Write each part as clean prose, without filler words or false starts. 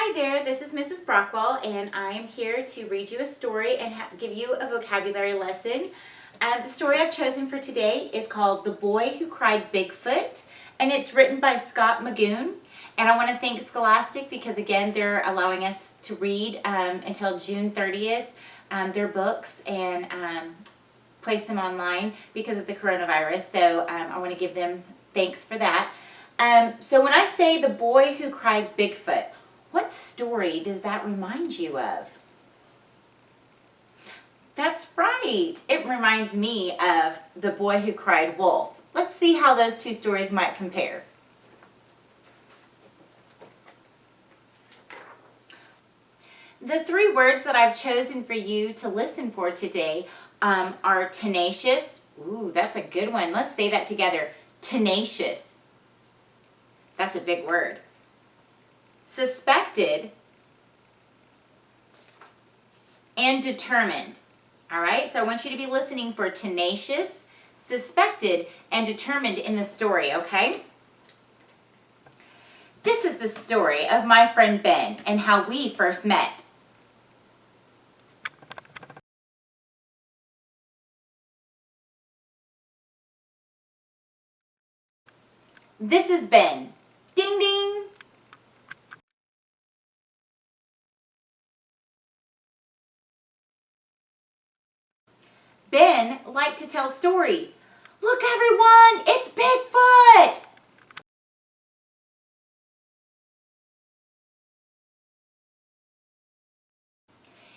Hi there, this is Mrs. Brockwell, and I am here to read you a story and give you a vocabulary lesson. The story I've chosen for today is called The Boy Who Cried Bigfoot, and it's written by Scott Magoon. And I want to thank Scholastic because, again, they're allowing us to read until June 30th their books and place them online because of the coronavirus. So I want to give them thanks for that. So when I say The Boy Who Cried Bigfoot, what story does that remind you of? That's right. It reminds me of The Boy Who Cried Wolf. Let's see how those two stories might compare. The three words that I've chosen for you to listen for today are tenacious. Ooh, that's a good one. Let's say that together. Tenacious. That's a big word. Suspected and determined. All right, so I want you to be listening for tenacious, suspected, and determined in the story, okay? This is the story of my friend Ben and how we first met. This is Ben. Ding ding! Ben liked to tell stories. Look everyone, it's Bigfoot!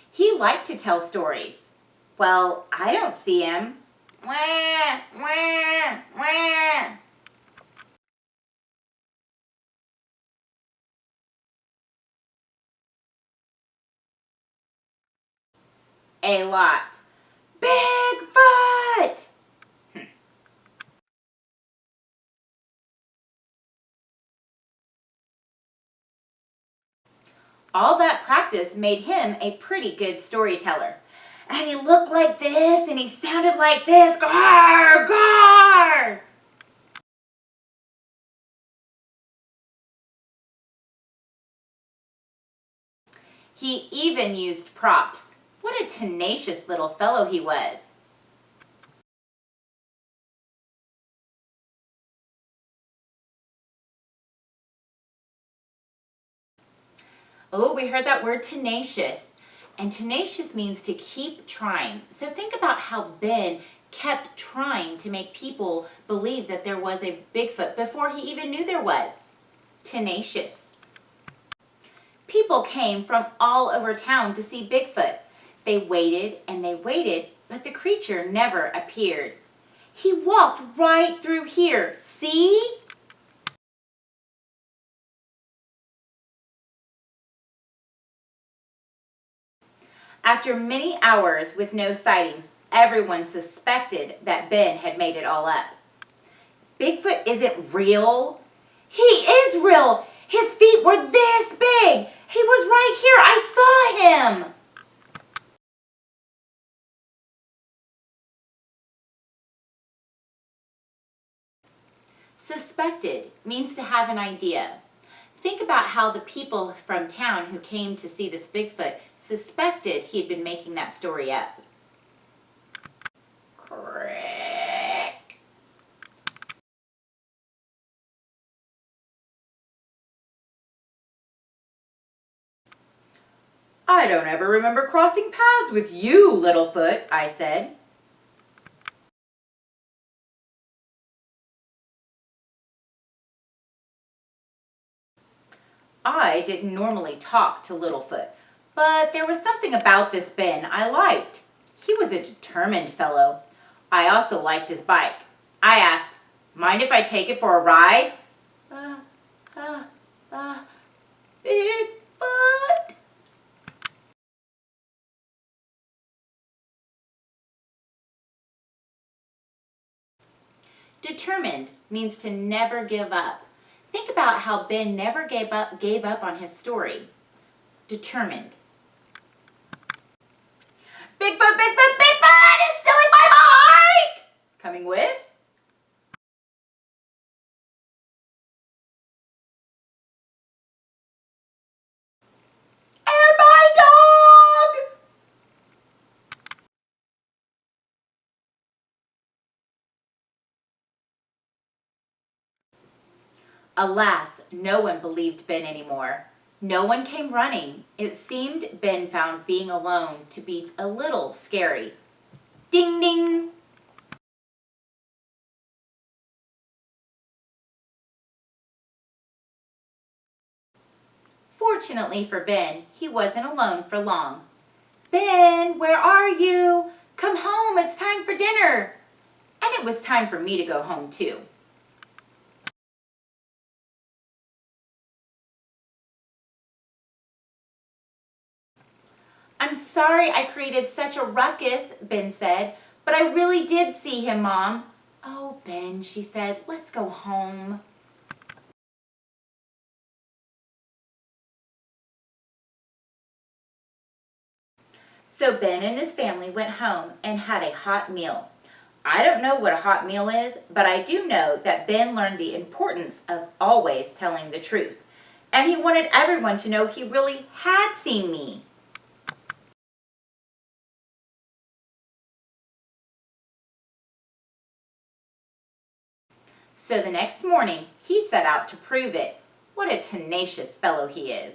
He liked to tell stories. Well, I don't see him. Wah, wah, wah. A lot. Bigfoot! All that practice made him a pretty good storyteller. And he looked like this and he sounded like this. Gar, gar! He even used props. What a tenacious little fellow he was. Oh, we heard that word tenacious. And tenacious means to keep trying. So think about how Ben kept trying to make people believe that there was a Bigfoot before he even knew there was. Tenacious. People came from all over town to see Bigfoot. They waited and they waited, but the creature never appeared. He walked right through here. See? After many hours with no sightings, everyone suspected that Ben had made it all up. Bigfoot isn't real. He is real. His feet were this big. He was right here. I saw him. Suspected means to have an idea. Think about how the people from town who came to see this Bigfoot suspected he had been making that story up. Correct. I don't ever remember crossing paths with you, Littlefoot, I said. I didn't normally talk to Littlefoot, but there was something about this Ben I liked. He was a determined fellow. I also liked his bike. I asked, mind if I take it for a ride? Bigfoot. Determined means to never give up. Think about how Ben never gave up on his story. Determined. Bigfoot, Bigfoot, Bigfoot is stealing my bike! Coming with? Alas, no one believed Ben anymore. No one came running. It seemed Ben found being alone to be a little scary. Ding ding! Fortunately for Ben, he wasn't alone for long. Ben, where are you? Come home, it's time for dinner. And it was time for me to go home too. I'm sorry I created such a ruckus, Ben said, but I really did see him, Mom. Oh, Ben, she said, let's go home. So Ben and his family went home and had a hot meal. I don't know what a hot meal is, but I do know that Ben learned the importance of always telling the truth. And he wanted everyone to know he really had seen me. So the next morning, he set out to prove it. What a tenacious fellow he is.